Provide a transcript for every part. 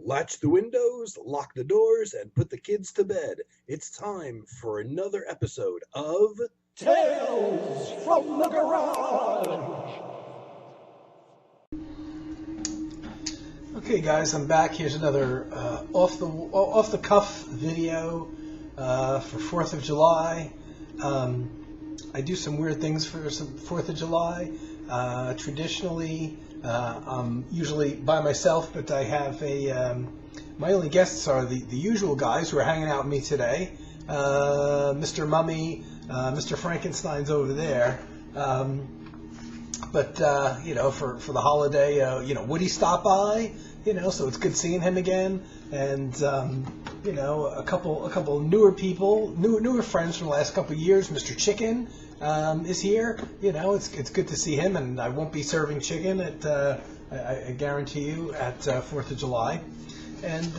Latch the windows, lock the doors, and put the kids to bed. It's time for another episode of Tales from the Garage. Okay, guys, I'm back. Here's another off the cuff video for 4th of July. I do some weird things for some 4th of July. Traditionally, I'm usually by myself, but I have my only guests are the usual guys who are hanging out with me today. Mr. Mummy, Mr. Frankenstein's over there. But for the holiday, Woody stopped by, so it's good seeing him again. And a couple newer people, newer friends from the last couple of years. Mr. Chicken is here. It's good to see him, and I won't be serving chicken at I guarantee you at 4th of July. And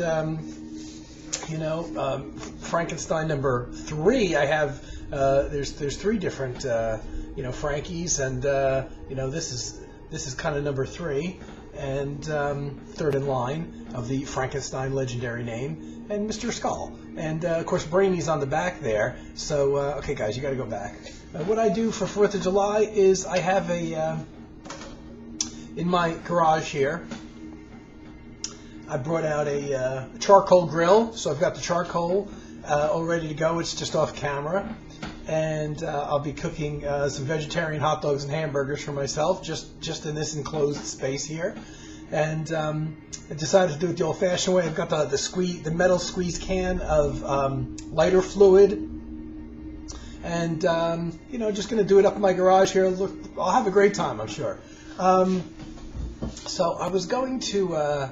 Frankenstein number 3. I have there's 3 different Frankies, and this is kind of number 3 and third in line of the Frankenstein legendary name, and Mr. Skull, and of course Brainy's on the back there. So okay, guys, you got to go back. What I do for 4th of July is I have in my garage here, I brought out a charcoal grill, so I've got the charcoal all ready to go. It's just off camera, and I'll be cooking some vegetarian hot dogs and hamburgers for myself, just in this enclosed space here. And I decided to do it the old-fashioned way. I've got the metal squeeze can of lighter fluid, and just going to do it up in my garage here. Look, I'll have a great time, I'm sure. So I was going to.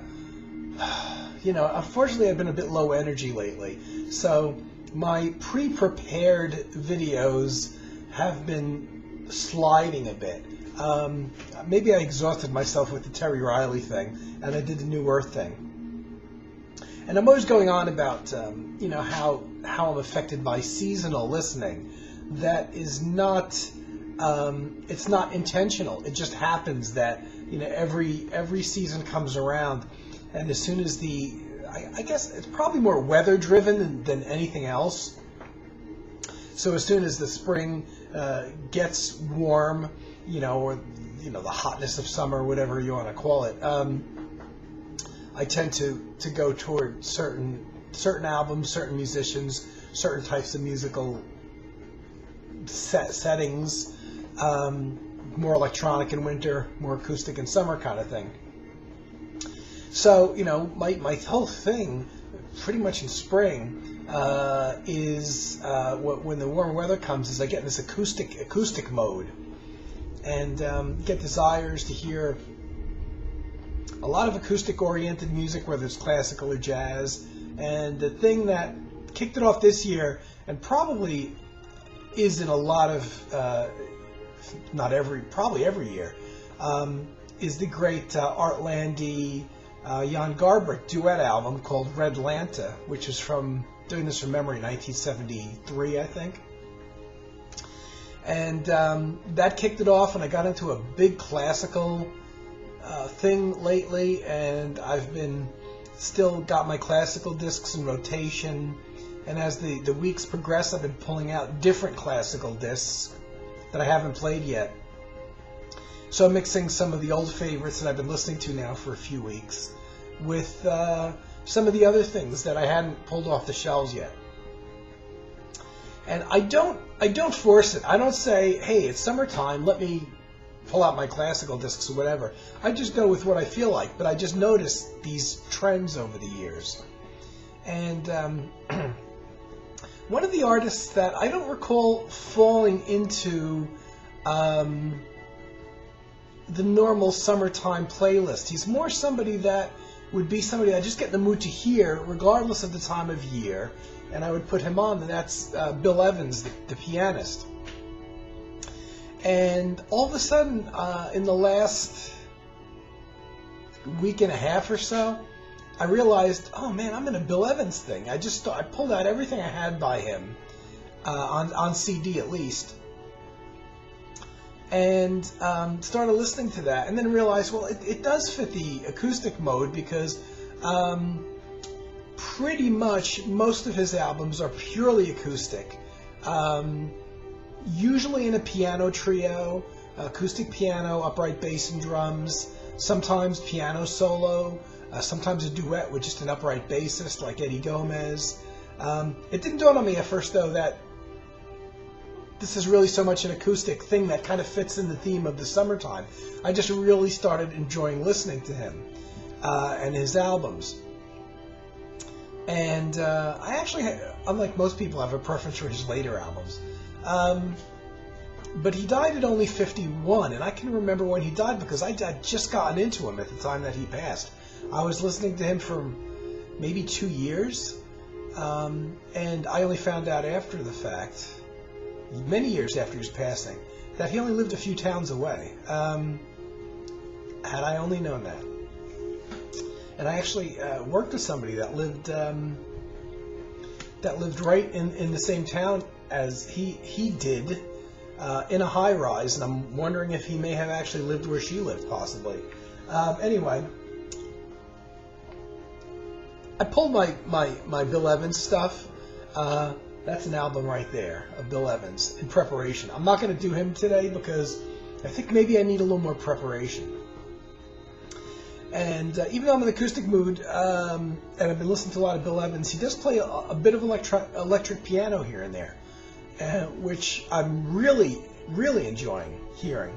Unfortunately, I've been a bit low energy lately, so my pre-prepared videos have been sliding a bit. Maybe I exhausted myself with the Terry Riley thing, and I did the New Earth thing. And I'm always going on about, how I'm affected by seasonal listening. That is not, it's not intentional. It just happens that, every season comes around. And as soon as I guess it's probably more weather driven than anything else. So as soon as the spring gets warm, or the hotness of summer, whatever you want to call it, I tend to go toward certain albums, certain musicians, certain types of musical settings, more electronic in winter, more acoustic in summer, kind of thing. So, my whole thing, pretty much in spring, is when the warm weather comes, is I get in this acoustic mode, and get desires to hear a lot of acoustic-oriented music, whether it's classical or jazz. And the thing that kicked it off this year, and probably is in a lot of, probably every year, is the great Art Landy, Jan Garbarek duet album called Red Lanta, which is doing this from memory, 1973, I think. And that kicked it off, and I got into a big classical thing lately, and I've still got my classical discs in rotation, and as the weeks progress, I've been pulling out different classical discs that I haven't played yet. So I'm mixing some of the old favorites that I've been listening to now for a few weeks with some of the other things that I hadn't pulled off the shelves yet. And I don't force it. I don't say, hey, it's summertime, let me pull out my classical discs or whatever. I just go with what I feel like, but I just notice these trends over the years. And one of the artists that I don't recall falling into the normal summertime playlist. He's more somebody that would be somebody I just get in the mood to hear, regardless of the time of year, and I would put him on, and that's Bill Evans, the pianist. And all of a sudden, in the last week and a half or so, I realized, oh man, I'm in a Bill Evans thing. I pulled out everything I had by him, on CD at least, and started listening to that, and then realized, well, it does fit the acoustic mode, because Pretty much most of his albums are purely acoustic, usually in a piano trio, acoustic piano, upright bass and drums, sometimes piano solo, sometimes a duet with just an upright bassist like Eddie Gomez. It didn't dawn on me at first, though, that this is really so much an acoustic thing that kind of fits in the theme of the summertime. I just really started enjoying listening to him and his albums. And I actually, unlike most people, have a preference for his later albums. But he died at only 51, and I can remember when he died because I'd just gotten into him at the time that he passed. I was listening to him for maybe 2 years, and I only found out after the fact, many years after his passing, that he only lived a few towns away. Had I only known that. And I actually worked with somebody that lived right in the same town as he did, in a high-rise, and I'm wondering if he may have actually lived where she lived, possibly. Anyway, I pulled my Bill Evans stuff. That's an album right there of Bill Evans in preparation. I'm not going to do him today because I think maybe I need a little more preparation. And even though I'm in an acoustic mood, and I've been listening to a lot of Bill Evans, he does play a bit of electric piano here and there, which I'm really, really enjoying hearing.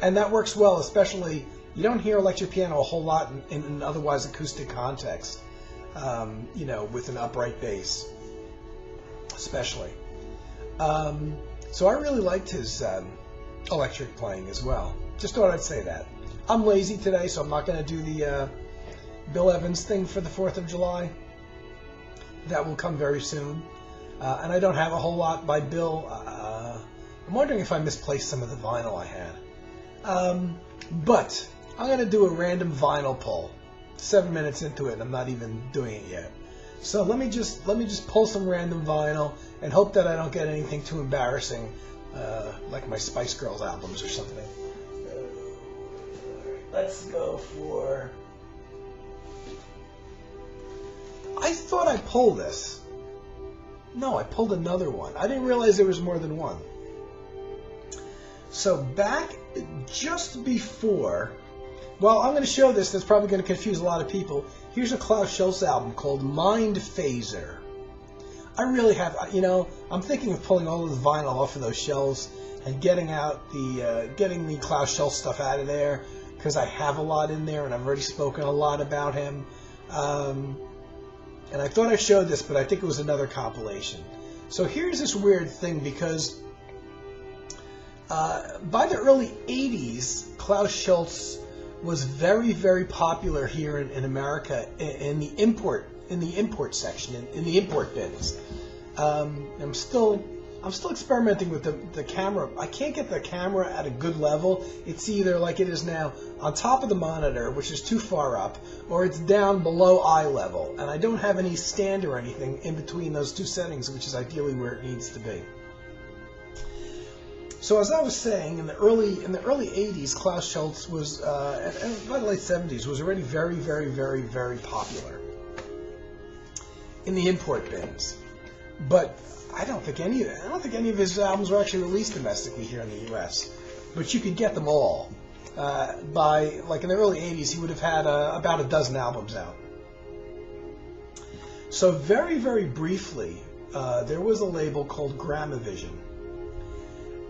And that works well, especially, you don't hear electric piano a whole lot in an otherwise acoustic context, with an upright bass, especially. So I really liked his electric playing as well. Just thought I'd say that. I'm lazy today, so I'm not going to do the Bill Evans thing for the 4th of July. That will come very soon. And I don't have a whole lot by Bill. I'm wondering if I misplaced some of the vinyl I had. But I'm going to do a random vinyl pull. 7 minutes into it, and I'm not even doing it yet. So let me just pull some random vinyl and hope that I don't get anything too embarrassing, like my Spice Girls albums or something. Let's go for... I thought I pulled this. No, I pulled another one. I didn't realize there was more than one. So back just before... Well, I'm going to show this. That's probably going to confuse a lot of people. Here's a Klaus Schulze album called Mind Phaser. I really have... I'm thinking of pulling all of the vinyl off of those shelves and getting the Klaus Schulze stuff out of there, because I have a lot in there, and I've already spoken a lot about him. And I thought I showed this, but I think it was another compilation. So here's this weird thing, because by the early 80s, Klaus Schulze was very, very popular here in America in the import section, in the import bins. I'm still experimenting with the camera. I can't get the camera at a good level. It's either like it is now on top of the monitor, which is too far up, or it's down below eye level. And I don't have any stand or anything in between those two settings, which is ideally where it needs to be. So as I was saying, in the early 80s, Klaus Schulze was, and by the late 70s, was already very, very, very, very popular in the import bins. But I don't think any of his albums were actually released domestically here in the U.S. But you could get them all. By in the early 80s, he would have had about a dozen albums out. So very, very briefly, there was a label called Gramavision.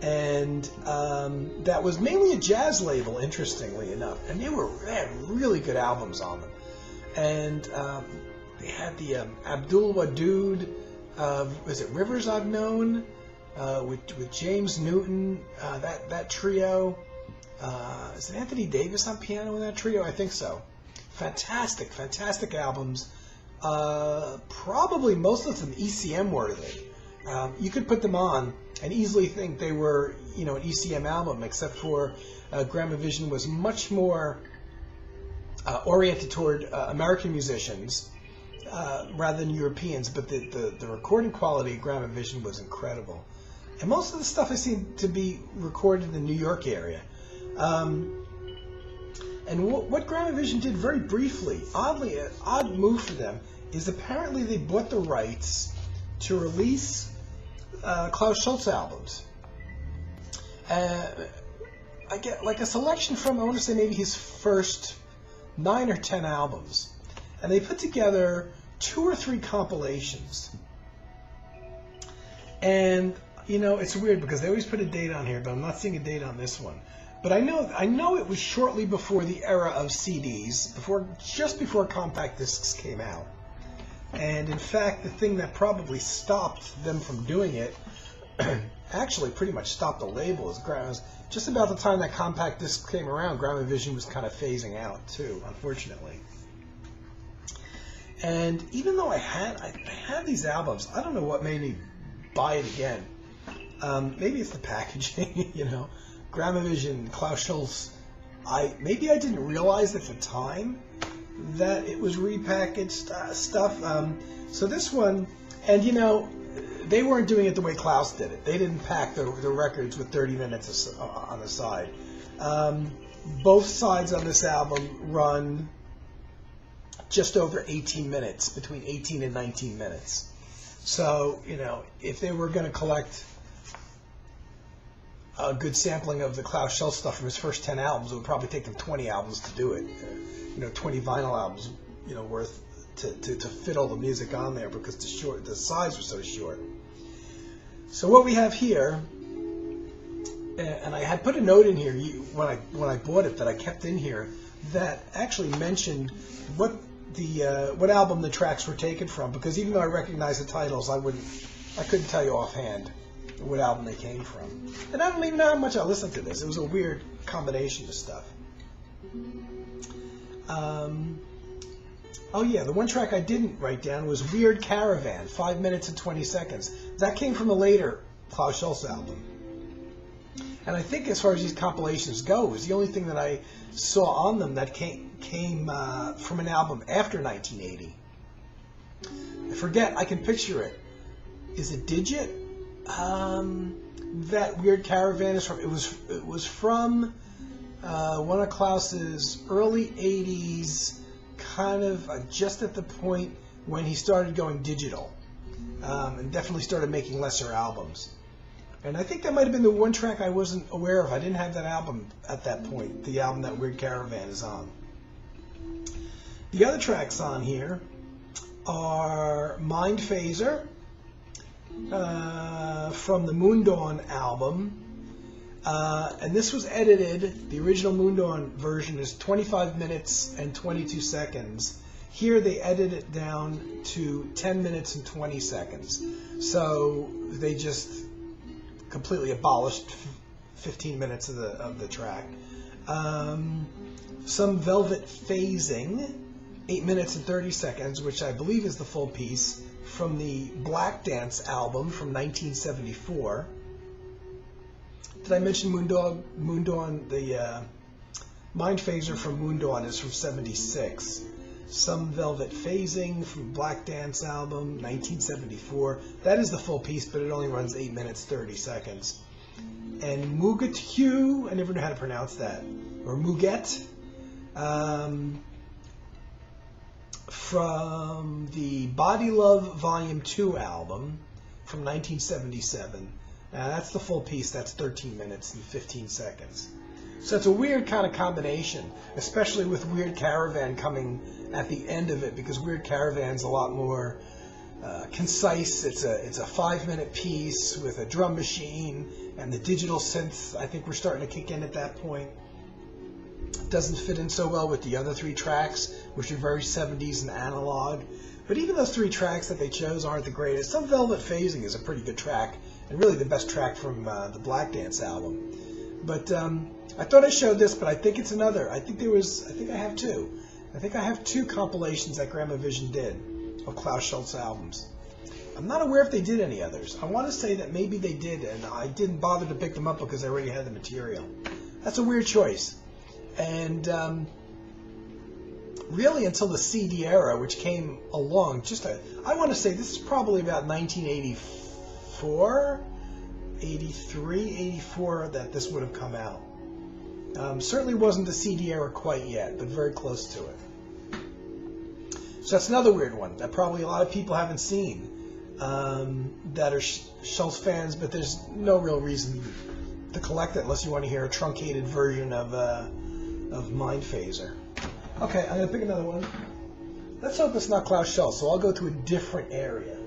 And that was mainly a jazz label, interestingly enough. And they had really good albums on them. And they had the Abdul Wadud, was it Rivers I've Known, with James Newton, that trio. Is it Anthony Davis on piano in that trio? I think so. Fantastic albums. Probably most of them ECM worthy. You could put them on and easily think they were, an ECM album, except for Gramavision was much more oriented toward American musicians rather than Europeans, but the recording quality of Gramavision was incredible. And most of the stuff I seem to be recorded in the New York area. And what Gramavision did very briefly, oddly, an odd move for them, is apparently they bought the rights to release Klaus Schulze albums. I get like a selection from, I want to say maybe his first 9 or 10 albums. And they put together 2 or 3 compilations. And, you know, it's weird because they always put a date on here, but I'm not seeing a date on this one. But I know it was shortly before the era of CDs, just before compact discs came out. And in fact, the thing that probably stopped them from doing it, actually pretty much stopped the label, is just about the time that compact disc came around, Gramavision was kind of phasing out too, unfortunately. And even though I had these albums, I don't know what made me buy it again. Maybe it's the packaging, you know. Gramavision, Klaus Schulze. Maybe I didn't realize at the time that it was repackaged stuff. So this one, and you know, they weren't doing it the way Klaus did it. They didn't pack the records with 30 minutes on the side. Both sides on this album run just over 18 minutes, between 18 and 19 minutes. So, you know, if they were going to collect a good sampling of the Klaus Schulze stuff from his first 10 albums, it would probably take them 20 albums to do it. You know, 20 vinyl albums, you know, worth to fit all the music on there because the sides were so short. So what we have here, and I had put a note in here when I bought it that I kept in here that actually mentioned what album the tracks were taken from, because even though I recognize the titles, I couldn't tell you offhand what album they came from. And I don't even know how much I listened to this. It was a weird combination of stuff. Oh yeah, the one track I didn't write down was Weird Caravan, 5 minutes and 20 seconds. That came from a later Klaus Schulze album. And I think as far as these compilations go, it was the only thing that I saw on them that came from an album after 1980. I forget, I can picture it. Is it Digit? That Weird Caravan is from. It was from one of Klaus's early 80s, kind of just at the point when he started going digital, and definitely started making lesser albums. And I think that might have been the one track I wasn't aware of. I didn't have that album at that point, the album that Weird Caravan is on. The other tracks on here are Mind Phaser, from the Moondawn album, and this was edited. The original Moondawn version is 25 minutes and 22 seconds. Here they edited it down to 10 minutes and 20 seconds. So they just completely abolished 15 minutes of the track. Some Velvet Phasing, 8 minutes and 30 seconds, which I believe is the full piece, from the Black Dance album from 1974. Did I mention Moondawn? The Mind Phaser from Moondawn is from 76. Some Velvet Phasing from Black Dance album, 1974. That is the full piece, but it only runs 8 minutes, 30 seconds. And Muget, I never know how to pronounce that, or Muget, from the Body Love Volume 2 album from 1977. Now that's the full piece, that's 13 minutes and 15 seconds. So it's a weird kind of combination, especially with Weird Caravan coming at the end of it, because Weird Caravan's a lot more concise. It's a 5-minute piece with a drum machine, and the digital synth, I think we're starting to kick in at that point. Doesn't fit in so well with the other 3 tracks, which are very 70s and analog. But even those 3 tracks that they chose aren't the greatest. Some Velvet Phasing is a pretty good track, and really the best track from the Black Dance album. But I thought I showed this, but I think it's another. I think I have 2. I think I have 2 compilations that Gramavision did of Klaus Schulze albums. I'm not aware if they did any others. I want to say that maybe they did, and I didn't bother to pick them up because I already had the material. That's a weird choice. And really until the CD era, which came along, I want to say this is probably about 1984, 83, 84 that this would have come out. Certainly wasn't the CD era quite yet, but very close to it. So that's another weird one that probably a lot of people haven't seen that are Schultz fans, but there's no real reason to collect it unless you want to hear a truncated version of Mind Phaser. Okay, I'm going to pick another one. Let's hope it's not Klaus Schultz, so I'll go to a different area.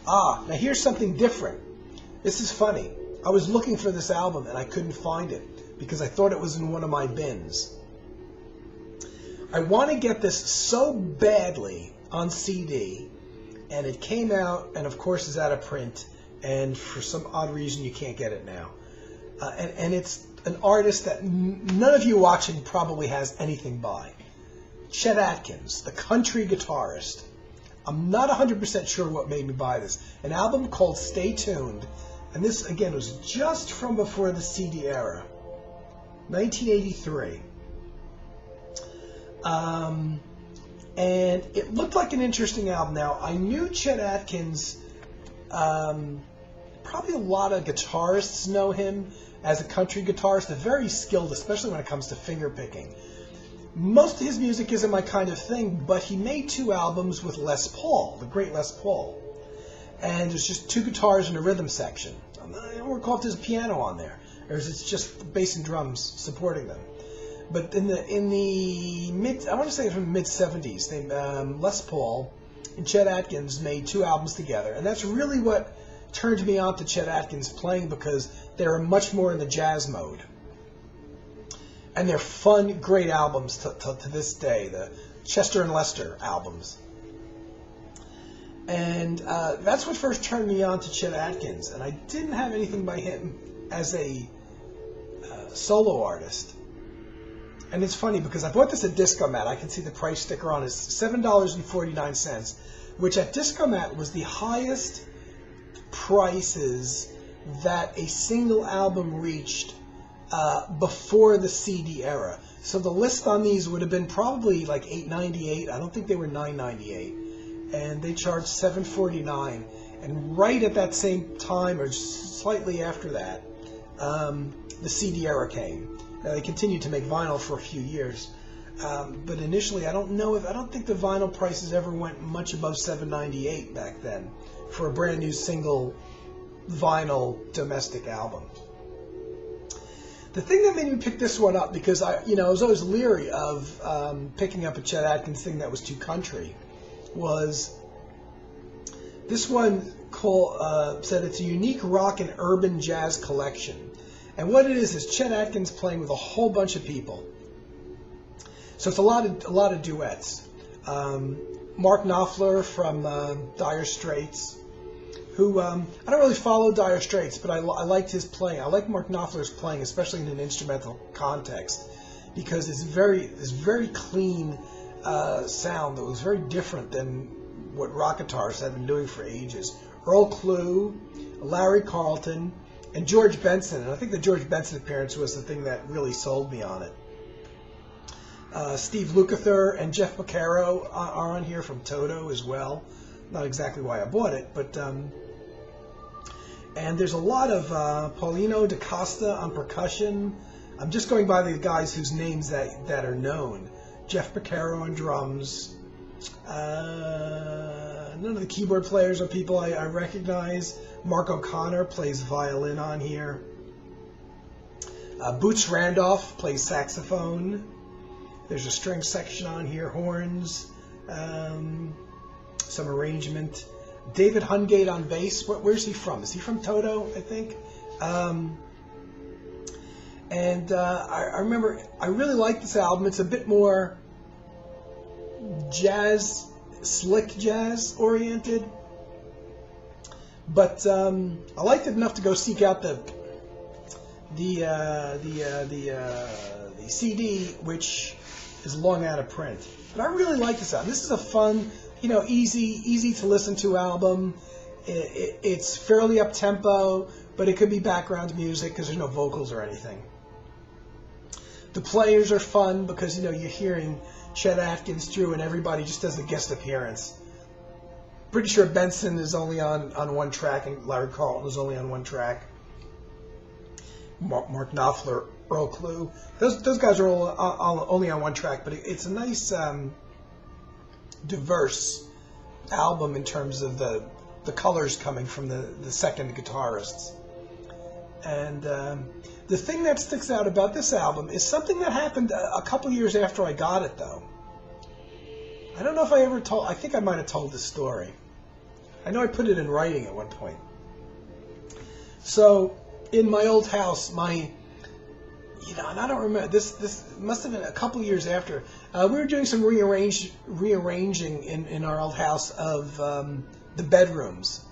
Now here's something different. This is funny. I was looking for this album and I couldn't find it because I thought it was in one of my bins. I want to get this so badly on CD, and it came out and of course is out of print, and for some odd reason you can't get it now. And it's an artist that none of you watching probably has anything by. Chet Atkins, the country guitarist. I'm not 100% sure what made me buy this. An album called Stay Tuned, and this again was just from before the CD era, 1983. And it looked like an interesting album. Now, I knew Chet Atkins, probably a lot of guitarists know him as a country guitarist. They're very skilled, especially when it comes to finger picking. Most of his music isn't my kind of thing, but he made 2 albums with Les Paul, the great Les Paul. And there's just 2 guitars and a rhythm section. I don't recall if there's a piano on there, or is it just bass and drums supporting them. But in the mid, I want to say from the mid-70s, Les Paul and Chet Atkins made 2 albums together, and that's really what turned me on to Chet Atkins playing, because they were much more in the jazz mode. And they're fun, great albums to this day, the Chester and Lester albums. And that's what first turned me on to Chet Atkins, and I didn't have anything by him as a solo artist. And it's funny because I bought this at Discomat. I can see the price sticker on it. It's $7.49, which at Discomat was the highest prices that a single album reached before the CD era. So the list on these would have been probably like $8.98. I don't think they were $9.98. And they charged $7.49. And right at that same time, or slightly after that, the CD era came. They continued to make vinyl for a few years, but initially I don't think the vinyl prices ever went much above $7.98 back then for a brand new single vinyl domestic album. The thing that made me pick this one up, because I was always leery of picking up a Chet Atkins thing that was too country, was this one said it's a unique rock and urban jazz collection. And what it is Chet Atkins playing with a whole bunch of people. So it's a lot of duets. Mark Knopfler from Dire Straits, who I don't really follow Dire Straits, but I liked his playing. I like Mark Knopfler's playing, especially in an instrumental context, because it's very clean sound that was very different than what rock guitarists had been doing for ages. Earl Klugh, Larry Carlton, and George Benson. And I think the George Benson appearance was the thing that really sold me on it. Steve Lukather and Jeff Beccaro are on here from Toto as well. Not exactly why I bought it, but and there's a lot of Paulino DaCosta on percussion. I'm just going by the guys whose names that are known. Jeff Beccaro on drums. None of the keyboard players are people I recognize. Mark O'Connor plays violin on here. Boots Randolph plays saxophone. There's a string section on here, horns, some arrangement. David Hungate on bass. Where's he from? Is he from Toto, I think? I remember I really like this album. It's a bit more jazz, slick jazz oriented, but I liked it enough to go seek out the CD, which is long out of print. But I really like this album. This is a fun, easy to listen to album. It's fairly up tempo, but it could be background music because there's no vocals or anything. The players are fun because you're hearing Chet Atkins through, and everybody just does a guest appearance. Pretty sure Benson is only on one track, and Larry Carlton is only on one track. Mark Knopfler, Earl Klugh. Those guys are all only on one track, but it's a nice, diverse album in terms of the colors coming from the second guitarists. And the thing that sticks out about this album is something that happened a couple years after I got it, though. I don't know if I ever told. I think I might have told this story. I know I put it in writing at one point. So in my old house, and I don't remember, this must have been a couple years after, we were doing some rearranging in our old house of the bedrooms.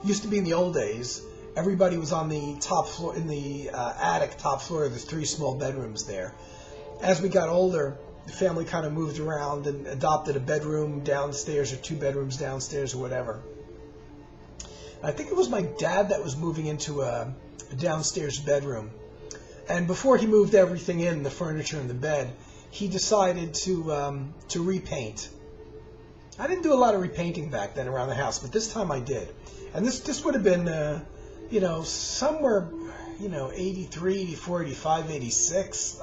Used to be in the old days, everybody was on the top floor, in the attic top floor. There's 3 small bedrooms there. As we got older, the family kind of moved around and adopted a bedroom downstairs or 2 bedrooms downstairs or whatever. I think it was my dad that was moving into a downstairs bedroom. And before he moved everything in, the furniture and the bed, he decided to repaint. I didn't do a lot of repainting back then around the house, but this time I did. And this would have been, somewhere, 83, 84, 85, 86.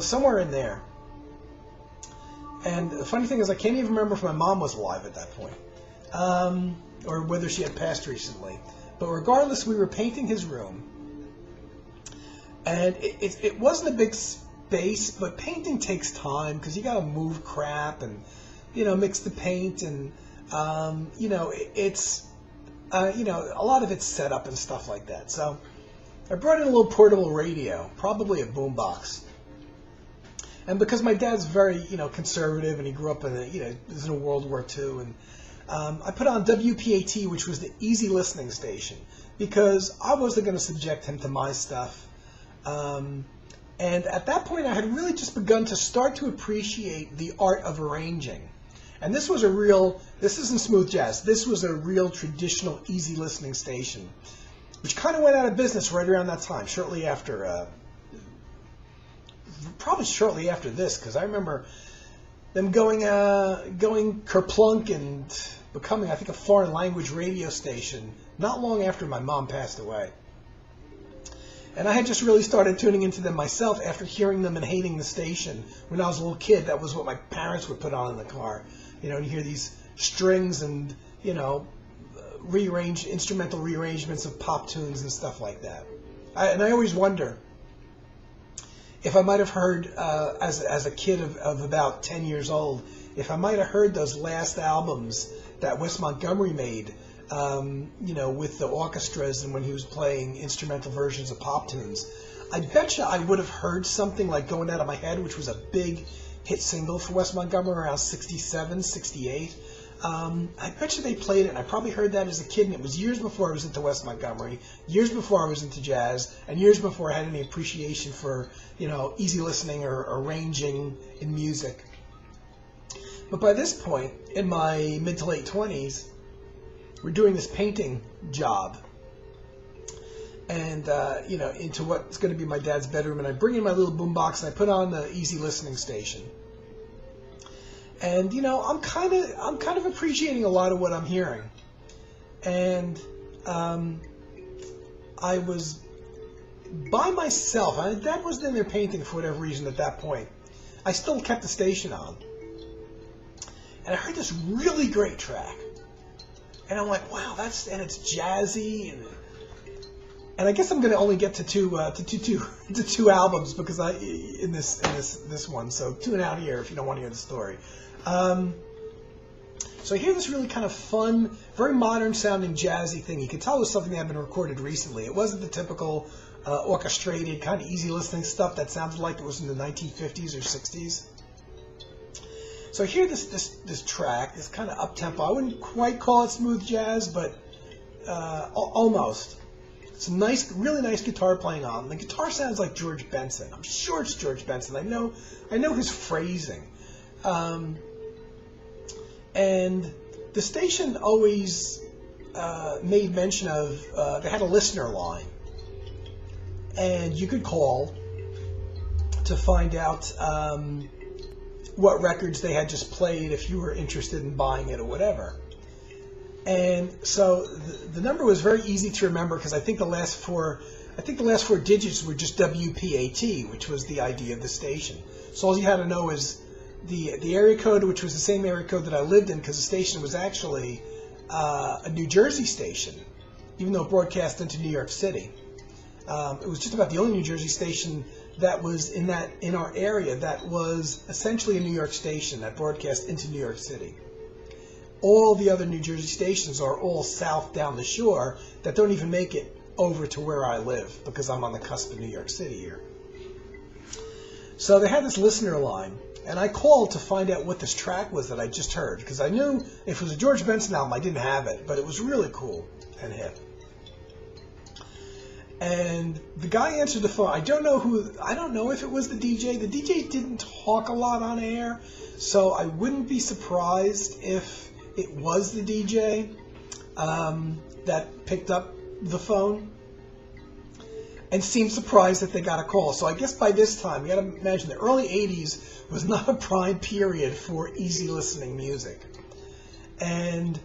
Somewhere in there. And the funny thing is, I can't even remember if my mom was alive at that point, or whether she had passed recently. But regardless, we were painting his room, and it wasn't a big space, but painting takes time because you got to move crap and mix the paint, and it's a lot of it's set up and stuff like that. So I brought in a little portable radio, probably a boombox. And because my dad's very, conservative, and he grew up in World War II, and I put on WPAT, which was the easy listening station, because I wasn't going to subject him to my stuff. And at that point, I had really just begun to start to appreciate the art of arranging. And this isn't smooth jazz. This was a real traditional easy listening station, which kind of went out of business right around that time, probably shortly after this, because I remember them going kerplunk and becoming, I think, a foreign language radio station not long after my mom passed away. And I had just really started tuning into them myself after hearing them and hating the station when I was a little kid. That was what my parents would put on in the car. And you hear these strings and, instrumental rearrangements of pop tunes and stuff like that. I always wonder if I might have heard, as a kid of about 10 years old, if I might have heard those last albums that Wes Montgomery made, with the orchestras and when he was playing instrumental versions of pop tunes, I bet you I would have heard something like Going Out of My Head, which was a big hit single for Wes Montgomery around 67, 68. I bet you they played it, and I probably heard that as a kid, and it was years before I was into Wes Montgomery, years before I was into jazz, and years before I had any appreciation for, easy listening or arranging in music. But by this point, in my mid to late 20s, we're doing this painting job, and into what's going to be my dad's bedroom, and I bring in my little boombox and I put on the easy listening station, and I'm kind of appreciating a lot of what I'm hearing, and I was by myself. Dad wasn't in there painting for whatever reason at that point. I still kept the station on, and I heard this really great track. And I'm like, wow, and it's jazzy, and I guess I'm going to only get to two albums because in this one, so tune out here if you don't want to hear the story. So I hear this really kind of fun, very modern sounding jazzy thing. You can tell it was something that had been recorded recently. It wasn't the typical orchestrated kind of easy listening stuff that sounded like it was in the 1950s or 60s. So I hear this track, this kind of up-tempo. I wouldn't quite call it smooth jazz, but almost. It's a really nice guitar playing on. The guitar sounds like George Benson. I'm sure it's George Benson. I know his phrasing. And the station always made mention of, they had a listener line. And you could call to find out what records they had just played if you were interested in buying it or whatever. And so the number was very easy to remember because I think the last four digits were just WPAT, which was the ID of the station. So all you had to know is the area code, which was the same area code that I lived in, because the station was actually a New Jersey station, even though it broadcast into New York City. It was just about the only New Jersey station that was in our area that was essentially a New York station that broadcast into New York City. All the other New Jersey stations are all south down the shore that don't even make it over to where I live because I'm on the cusp of New York City here. So they had this listener line, and I called to find out what this track was that I just heard, because I knew if it was a George Benson album, I didn't have it, but it was really cool and hip. And the guy answered the phone. I don't know if it was the DJ. The DJ didn't talk a lot on air, so I wouldn't be surprised if it was the DJ that picked up the phone and seemed surprised that they got a call. So I guess by this time, you got to imagine the early 80s was not a prime period for easy listening music. And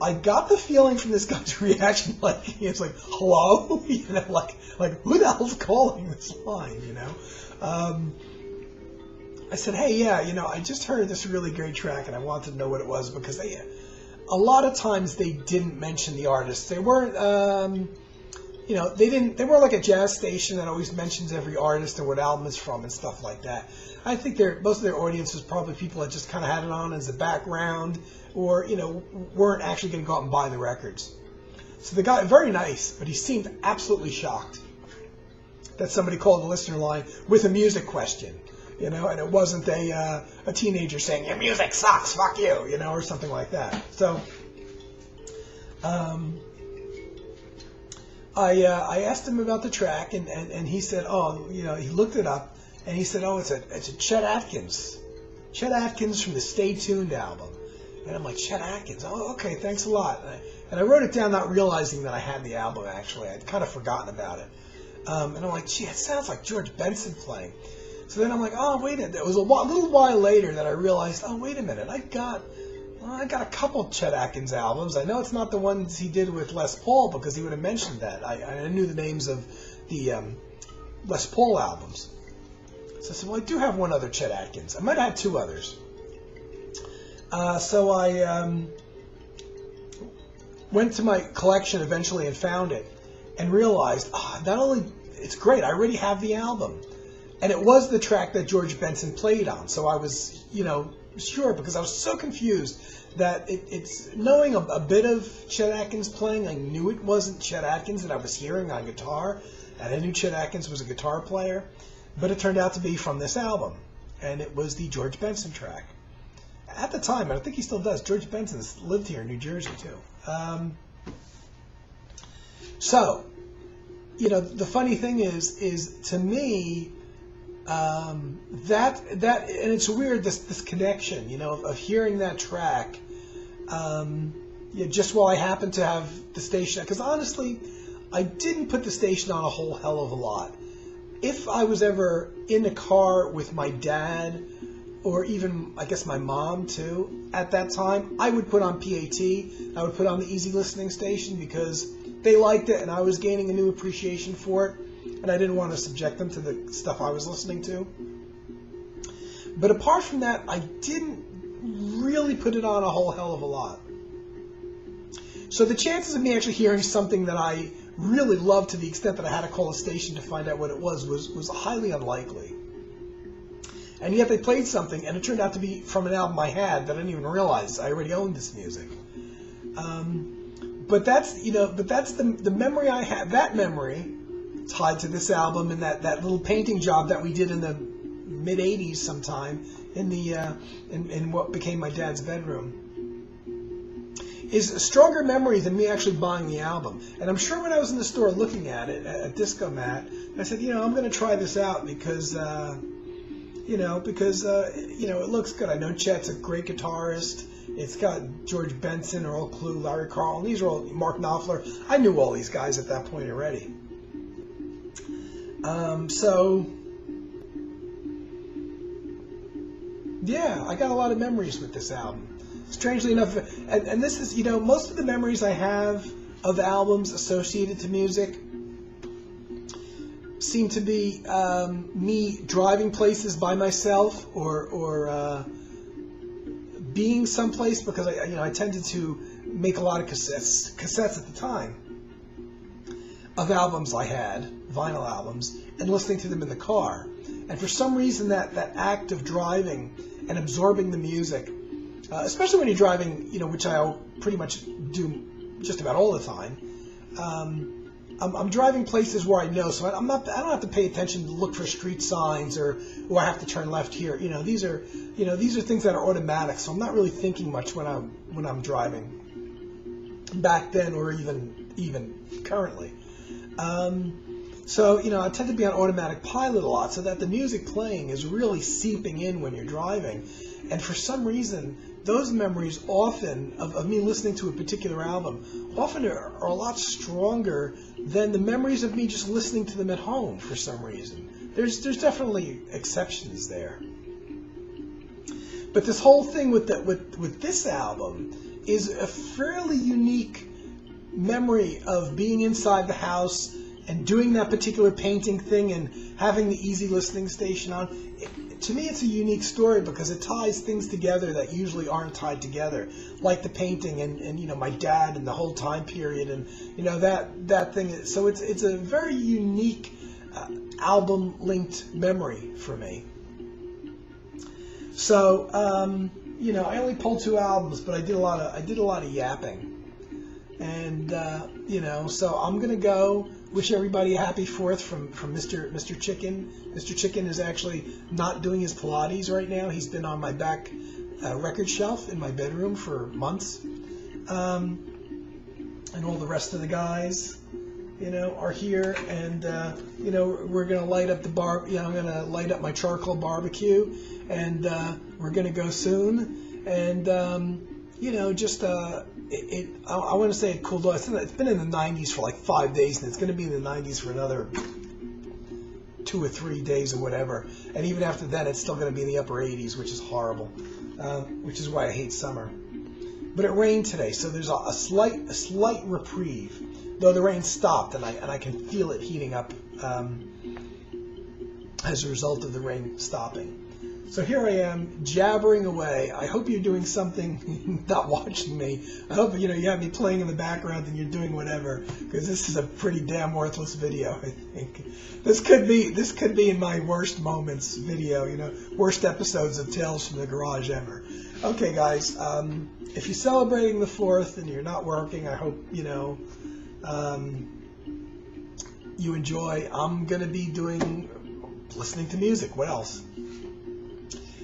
I got the feeling from this guy's reaction, like, it's like, hello? You know, like who the hell's calling this line, you know? I said, hey, yeah, you know, I just heard this really great track and I wanted to know what it was, because a lot of times they didn't mention the artists. They weren't, you know, they were like a jazz station that always mentions every artist and what album it's from and stuff like that. I think most of their audience was probably people that just kind of had it on as a background, or, you know, weren't actually going to go out and buy the records. So the guy, very nice, but he seemed absolutely shocked that somebody called the listener line with a music question, you know, and it wasn't a teenager saying, your music sucks, fuck you, you know, or something like that. So I asked him about the track, and he said, oh, you know, he looked it up, and he said, oh, it's a Chet Atkins from the Stay Tuned album. And I'm like, Chet Atkins, oh, okay, thanks a lot. And I wrote it down not realizing that I had the album, actually. I'd kind of forgotten about it. And I'm like, gee, it sounds like George Benson playing. So then I'm like, oh, wait a minute. It was a little while later that I realized, oh, wait a minute, I got a couple Chet Atkins albums. I know it's not the ones he did with Les Paul, because he would have mentioned that. I knew the names of the Les Paul albums. So I said, well, I do have one other Chet Atkins. I might have two others. So I went to my collection eventually and found it, and realized, not only, it's great, I already have the album. And it was the track that George Benson played on. So I was, you know, sure, because I was so confused that it's knowing a bit of Chet Atkins playing, I knew it wasn't Chet Atkins that I was hearing on guitar, and I knew Chet Atkins was a guitar player, but it turned out to be from this album, and it was the George Benson track. At the time, and I think he still does, George Benson's lived here in New Jersey too. So, you know, the funny thing is to me, that and it's weird, this connection, you know, of hearing that track, just while I happened to have the station, because honestly, I didn't put the station on a whole hell of a lot. If I was ever in a car with my dad, or even, I guess, my mom too, at that time, I would put on PAT, I would put on the easy listening station, because they liked it and I was gaining a new appreciation for it, and I didn't want to subject them to the stuff I was listening to. But apart from that, I didn't really put it on a whole hell of a lot. So the chances of me actually hearing something that I really loved to the extent that I had to call a station to find out what it was highly unlikely. And yet they played something, and it turned out to be from an album I had that I didn't even realize I already owned this music. But that's the memory I have. That memory tied to this album and that little painting job that we did in the mid '80s sometime in what became my dad's bedroom is a stronger memory than me actually buying the album. And I'm sure when I was in the store looking at it at Disco Mat, I said, I'm going to try this out because it looks good. I know Chet's a great guitarist. It's got George Benson, Earl Klugh, Larry Carlton. These are all, Mark Knopfler. I knew all these guys at that point already. I got a lot of memories with this album. strangely enough, and this is, most of the memories I have of albums associated to music seem to be me driving places by myself or being someplace, because I tended to make a lot of cassettes at the time of albums I had, vinyl albums, and listening to them in the car. And for some reason, that act of driving and absorbing the music, especially when you're driving, which I pretty much do just about all the time, I'm driving places where I know, so I don't have to pay attention to look for street signs or I have to turn left here. These are things that are automatic, so I'm not really thinking much when I'm driving back then or even currently. So I tend to be on automatic pilot a lot, so that the music playing is really seeping in when you're driving. And for some reason, those memories often of me listening to a particular album often are a lot stronger than the memories of me just listening to them at home for some reason. There's definitely exceptions there. But this whole thing with this album is a fairly unique memory of being inside the house and doing that particular painting thing and having the easy listening station on. To me, it's a unique story because it ties things together that usually aren't tied together, like the painting and my dad and the whole time period and that thing. So it's a very unique album linked memory for me. So I only pulled 2 albums, but I did a lot of yapping, and so I'm gonna go. Wish everybody a happy 4th from Mr. Chicken. Mr. Chicken is actually not doing his Pilates right now. He's been on my back record shelf in my bedroom for months. And all the rest of the guys, are here. And, we're going to light up I'm going to light up my charcoal barbecue. And we're going to go soon. And, I want to say it cooled off. It's been in the 90s for like 5 days, and it's going to be in the 90s for another 2 or 3 days or whatever. And even after that, it's still going to be in the upper 80s, which is horrible, which is why I hate summer. But it rained today, so there's a slight reprieve, though the rain stopped, and I can feel it heating up as a result of the rain stopping. So here I am, jabbering away. I hope you're doing something, not watching me. I hope you have me playing in the background and you're doing whatever, because this is a pretty damn worthless video, I think. This could be in my worst moments video, worst episodes of Tales from the Garage ever. Okay, guys, if you're celebrating the 4th and you're not working, I hope you enjoy. I'm gonna be listening to music. What else?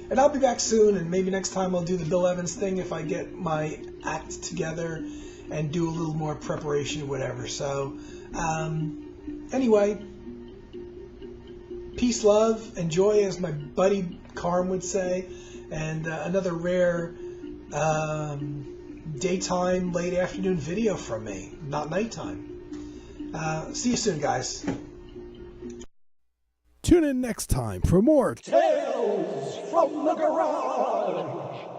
And I'll be back soon, and maybe next time I'll do the Bill Evans thing if I get my act together and do a little more preparation or whatever. So, anyway, peace, love, enjoy, as my buddy Carm would say, and another rare daytime, late afternoon video from me, not nighttime. See you soon, guys. Tune in next time for more Tales from the Garage.